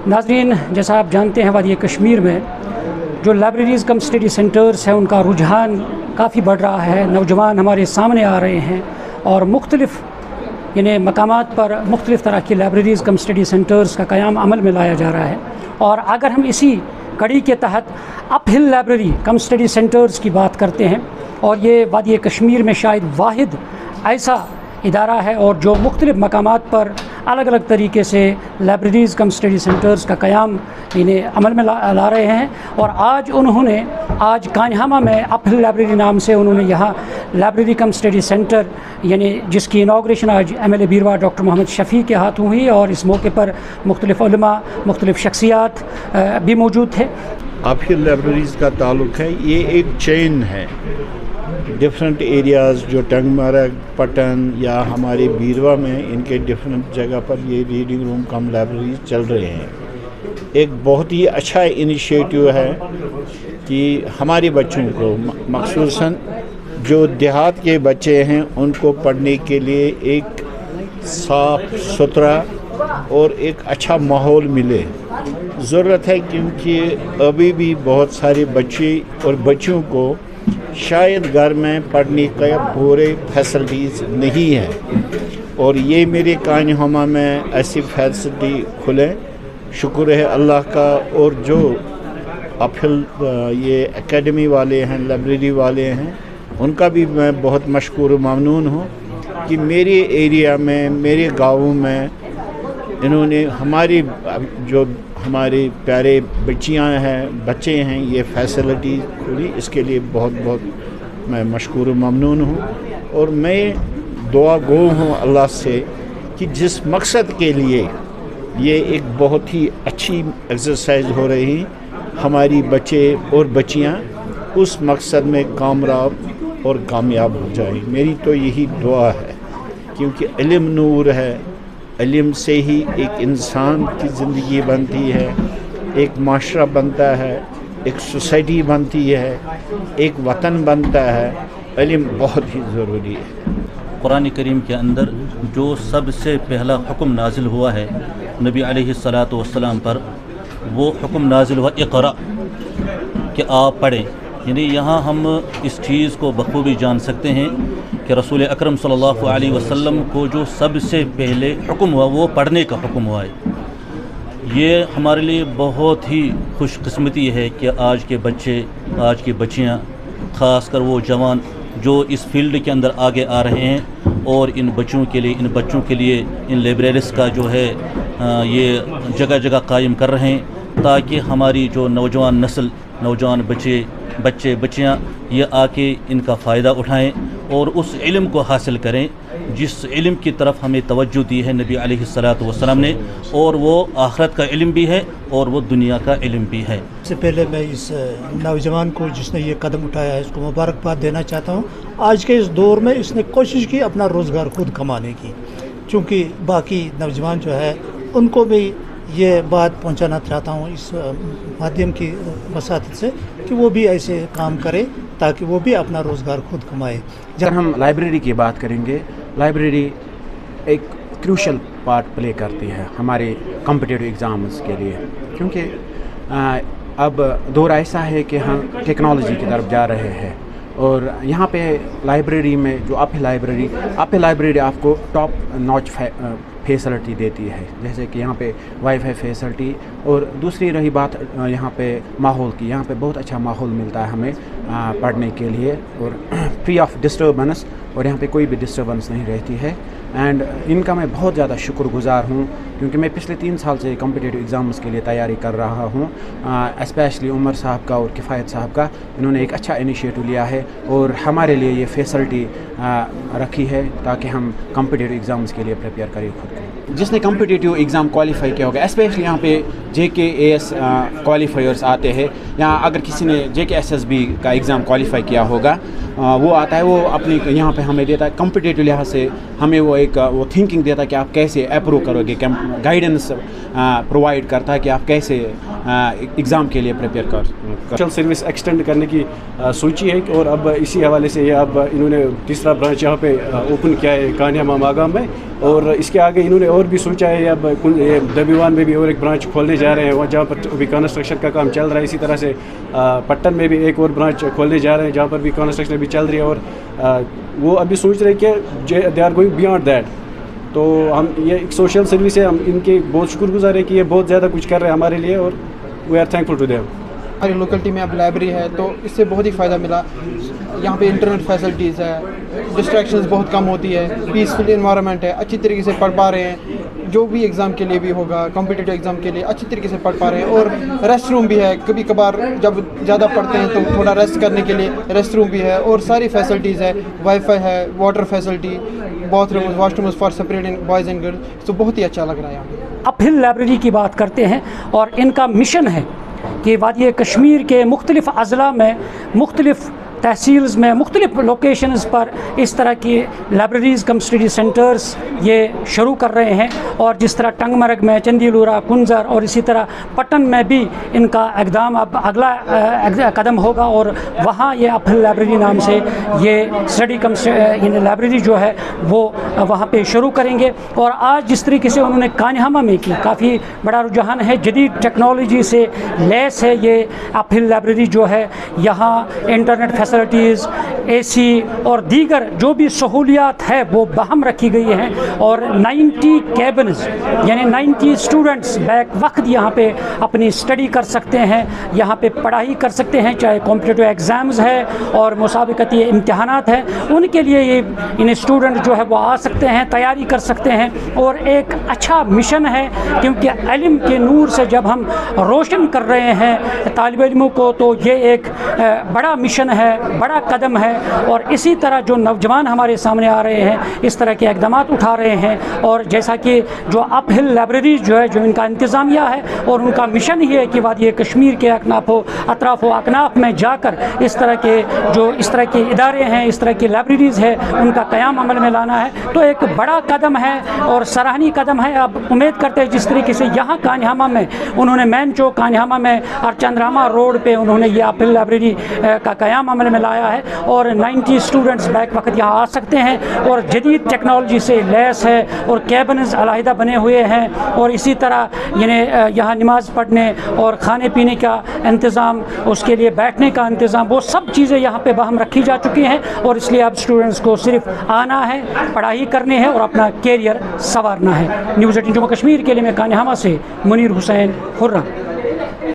नाज़रीन, जैसा आप जानते हैं वादी कश्मीर में जो लाइब्रेरीज़ कम स्टडी सेंटर्स हैं उनका रुझान काफ़ी बढ़ रहा है। नौजवान हमारे सामने आ रहे हैं और मुख्तलिफ़ यानी मकामात पर मुख्तलिफ़ तरह की लाइब्रेरीज़ कम स्टडी सेंटर्स का क़याम अमल में लाया जा रहा है। और अगर हम इसी कड़ी के तहत अप हिल लाइब्रेरी कम स्टडी सेंटर्स की बात करते हैं, और ये वादी कश्मीर में शायद वाहिद ऐसा इदारा है और जो मुख्तलिफ़ मकामात पर अलग अलग तरीके से लाइब्रेरीज़ कम स्टडी सेंटर्स का क़याम इन्हें अमल में ला रहे हैं। और आज कान्हामा में अप हिल लाइब्रेरी नाम से उन्होंने यहाँ लाइब्रेरी कम स्टडी सेंटर यानी जिसकी इनाग्रेशन आज MLA बीरवा डॉक्टर मोहम्मद शफ़ी के हाथों हुई, और इस मौके पर मुख्तलिफ़ उलमा, मुख्तलिफ़ शख्सियात भी मौजूद थे। अप हिल लाइब्रेरीज़ का ताल्लुक़ है, ये एक चेन है। डिफरेंट एरियाज़ जो टंगमरग, पटन या हमारे बीरवा में इनके डिफरेंट जगह पर ये रीडिंग रूम कम लाइब्रेरीज चल रहे हैं। एक बहुत ही अच्छा इनिशिएटिव है कि हमारे बच्चों को मखसूसन जो देहात के बच्चे हैं उनको पढ़ने के लिए एक साफ़ सुथरा और एक अच्छा माहौल मिले। ज़रूरत है क्योंकि अभी भी बहुत सारे बच्चे और बच्चों को शायद घर में पढ़ने का पूरे फैसिलिटीज़ नहीं है, और ये मेरे कान्हामा में ऐसी फैसिलिटी खुले, शुक्र है अल्लाह का। और जो अपहिल ये एकेडमी वाले हैं, लाइब्रेरी वाले हैं, उनका भी मैं बहुत मशकूर ममनून हूँ कि मेरे एरिया में, मेरे गाँव में इन्होंने हमारे प्यारे बच्चे हैं ये फैसिलिटी खुली, इसके लिए बहुत बहुत मैं मशकूर ममनून हूँ। और मैं दुआ गो हूँ अल्लाह से कि जिस मकसद के लिए ये एक बहुत ही अच्छी एक्सरसाइज हो रही, हमारी बच्चे और बच्चियाँ उस मकसद में कामयाब और कामयाब हो जाएं। मेरी तो यही दुआ है, क्योंकि इल्म नूर है, इल्म से ही एक इंसान की ज़िंदगी बनती है, एक माशरा बनता है, एक सोसाइटी बनती है, एक वतन बनता है। इल्म बहुत ही ज़रूरी है। कुरान करीम के अंदर जो सबसे पहला हुक्म नाजिल हुआ है नबी अलैहिस्सलातु वस्सलाम पर, वो हुक्म नाजिल हुआ इक़रा, कि आप पढ़ें। यानी यहाँ हम इस चीज़ को बखूबी जान सकते हैं कि रसूल अकरम सल्लल्लाहु अलैहि वसल्लम को जो सबसे पहले हुक्म हुआ वो पढ़ने का हुक्म हुआ है। ये हमारे लिए बहुत ही खुशकिस्मती है कि आज के बच्चे, आज की बच्चियाँ, ख़ासकर वो जवान जो इस फील्ड के अंदर आगे आ रहे हैं, और इन बच्चों के लिए इन लाइब्रेरीज़ का जो है ये जगह जगह कायम कर रहे हैं, ताकि हमारी जो नौजवान नस्ल, नौजवान बच्चे बच्चियाँ ये आके इनका फ़ायदा उठाएं और उस इल्म को हासिल करें जिस इल्म की तरफ हमें तवज्जो दी है नबी अलैहिस्सलातु वस्सलाम ने, और वो आखिरत का इल्म भी है और वो दुनिया का इल्म भी है। सबसे पहले मैं इस नौजवान को जिसने ये कदम उठाया है इसको मुबारकबाद देना चाहता हूँ। आज के इस दौर में इसने कोशिश की अपना रोज़गार खुद कमाने की, चूँकि बाकी नौजवान जो है उनको भी ये बात पहुंचाना चाहता हूं इस माध्यम की वसातत से कि वो भी ऐसे काम करें ताकि वो भी अपना रोज़गार खुद कमाए। जब हम लाइब्रेरी की बात करेंगे, लाइब्रेरी एक क्रूशल पार्ट प्ले करती है हमारे कॉम्पिटिटिव एग्ज़ाम्स के लिए, क्योंकि अब दौर ऐसा है कि हम टेक्नोलॉजी की तरफ जा रहे हैं, और यहाँ पे लाइब्रेरी में जो अप लाइब्रेरी आपको टॉप नॉच फैसिलिटी देती है, जैसे कि यहाँ पे वाईफाई फैसिलिटी। और दूसरी रही बात यहाँ पे माहौल की, यहाँ पे बहुत अच्छा माहौल मिलता है हमें पढ़ने के लिए, और फ्री ऑफ डिस्टर्बेंस, और यहाँ पे कोई भी डिस्टर्बेंस नहीं रहती है। एंड इनका मैं बहुत ज़्यादा शुक्रगुज़ार हूँ, क्योंकि मैं पिछले 3 साल से कॉम्पिटिटिव एग्ज़ाम्स के लिए तैयारी कर रहा हूँ। स्पेशली उमर साहब का और किफ़ायत साहब का, इन्होंने एक अच्छा इनिशिएटिव लिया है और हमारे लिए ये फैसिलिटी रखी है ताकि हम कॉम्पिटिटिव एग्ज़ाम्स के लिए प्रिपेयर करें खुद को। जिसने कॉम्पिटिटिव एग्ज़ाम क्वालिफाई किया होगा, स्पेशली यहाँ पे JKAS क्वालिफायर्स आते हैं, यहाँ अगर किसी ने JKSSB का एग्ज़ाम क्वालिफाई किया होगा, वो आता है, वो अपनी यहाँ पे हमें देता है कॉम्पिटिटिव लिहाज से, हमें वो थिंकिंग देता है कि आप कैसे अप्रूव करोगे, गाइडेंस प्रोवाइड करता है कि आप कैसे एग्ज़ाम के लिए प्रिपेयर कर। सोशल सर्विस एक्सटेंड करने की सोची है, और अब इसी हवाले से ये अब इन्होंने तीसरा ब्रांच यहाँ पे ओपन किया है कान्हामा मागाम में। اور اس کے آگے انہوں نے اور بھی سوچا ہے اب دبیوان میں بھی اور ایک برانچ کھولنے جا رہے ہیں جہاں پر ابھی کنسٹرکشن کا کام چل رہا ہے. اسی طرح سے پٹن میں بھی ایک اور برانچ کھولنے جا رہے ہیں جہاں پر بھی کنسٹرکشن بھی چل رہی ہے, اور وہ ابھی سوچ رہے ہیں کہ they are going beyond that. تو ہم یہ ایک سوشل سروس ہے, ہم ان کے بہت شکر گزار ہیں کہ یہ بہت زیادہ کچھ کر رہے ہیں ہمارے لیے, اور we are thankful to them. ہماری لوکلٹی میں اب لائبریری ہے تو اس سے بہت ہی فائدہ ملا. یہاں پہ انٹرنیٹ فیسلٹیز ہے, ڈسٹریکشنز بہت کم ہوتی ہے, پیسفل انوائرمنٹ ہے, اچھی طریقے سے پڑھ پا رہے ہیں, جو بھی ایگزام کے لیے بھی ہوگا کمپٹیٹیو ایگزام کے لیے اچھی طریقے سے پڑھ پا رہے ہیں. اور ریسٹ روم بھی ہے, کبھی کبھار جب زیادہ پڑھتے ہیں تو تھوڑا ریسٹ کرنے کے لیے ریسٹ روم بھی ہے, اور ساری فیسلٹیز ہے, وائی فائی ہے, water facility, bath rooms, wash rooms for separate boys and girls. تو بہت ہی اچھا لگ رہا ہے یہاں پہ. اپ ہل لائبریری کی بات کرتے ہیں, اور ان کا مشن ہے کہ وادی کشمیر کے مختلف اضلاع میں, مختلف تحصیلز میں, مختلف لوکیشنز پر اس طرح کی لائبریریز کم اسٹڈی سینٹرز یہ شروع کر رہے ہیں. اور جس طرح ٹنگ مرگ میں, چندی لورا, کنزر اور اسی طرح پٹن میں بھی ان کا اقدام اب اگلا قدم ہوگا, اور وہاں یہ اپ ہل لائبریری نام سے یہ اسٹڈی کم یعنی لائبریری جو ہے وہ وہاں پہ شروع کریں گے. اور آج جس طریقے سے انہوں نے کانہامہ میں کی, کافی بڑا رجحان ہے, جدید ٹیکنالوجی سے لیس ہے یہ اپ ہل لائبریری جو ہے. یہاں انٹرنیٹ فیسلٹیز, اے سی اور دیگر جو بھی سہولیات ہے وہ باہم رکھی گئی ہیں, اور 90 کیبنز یعنی 90 اسٹوڈنٹس بیک وقت یہاں پہ اپنی اسٹڈی کر سکتے ہیں, یہاں پہ پڑھائی کر سکتے ہیں, چاہے کمپٹیٹیو ایگزامز ہے اور مسابقتی امتحانات ہیں, ان کے لیے یہ ان اسٹوڈنٹ جو ہے وہ آ سکتے ہیں, تیاری کر سکتے ہیں. اور ایک اچھا مشن ہے, کیونکہ علم کے نور سے جب ہم روشن کر رہے ہیں طالب علموں کو تو یہ ایک بڑا مشن ہے, بڑا قدم ہے. اور اسی طرح جو نوجوان ہمارے سامنے آ رہے ہیں اس طرح کے اقدامات اٹھا رہے ہیں, اور جیسا کہ جو اپ ہل لائبریری جو ہے, جو ان کا انتظامیہ ہے اور ان کا مشن ہی ہے کہ وادی کشمیر کے اطراف و اکناف میں جا کر اس طرح کے ادارے ہیں, اس طرح کی لائبریریز ہے, ان کا قیام عمل میں لانا ہے. تو ایک بڑا قدم ہے اور سراہنی قدم ہے. اب امید کرتے ہیں جس طریقے سے یہاں کانہامہ میں انہوں نے مین چوک کانہامہ میں اور چندراما روڈ پہ انہوں نے یہ اپ ہل لائبریری کا قیام عمل میں لایا ہے, اور 90 اسٹوڈنٹس بیک وقت یہاں آ سکتے ہیں, اور جدید ٹیکنالوجی سے لیس ہے, اور کیبنز علیحدہ بنے ہوئے ہیں, اور اسی طرح یعنی یہاں نماز پڑھنے اور کھانے پینے کا انتظام, اس کے لیے بیٹھنے کا انتظام, وہ سب چیزیں یہاں پہ باہم رکھی جا چکی ہیں. اور اس لیے اب اسٹوڈنٹس کو صرف آنا ہے, پڑھائی کرنی ہے اور اپنا کیریئر سنوارنا ہے. نیوز 18 جموں کشمیر کے لیے میں کانہامہ سے منیر حسین خرم.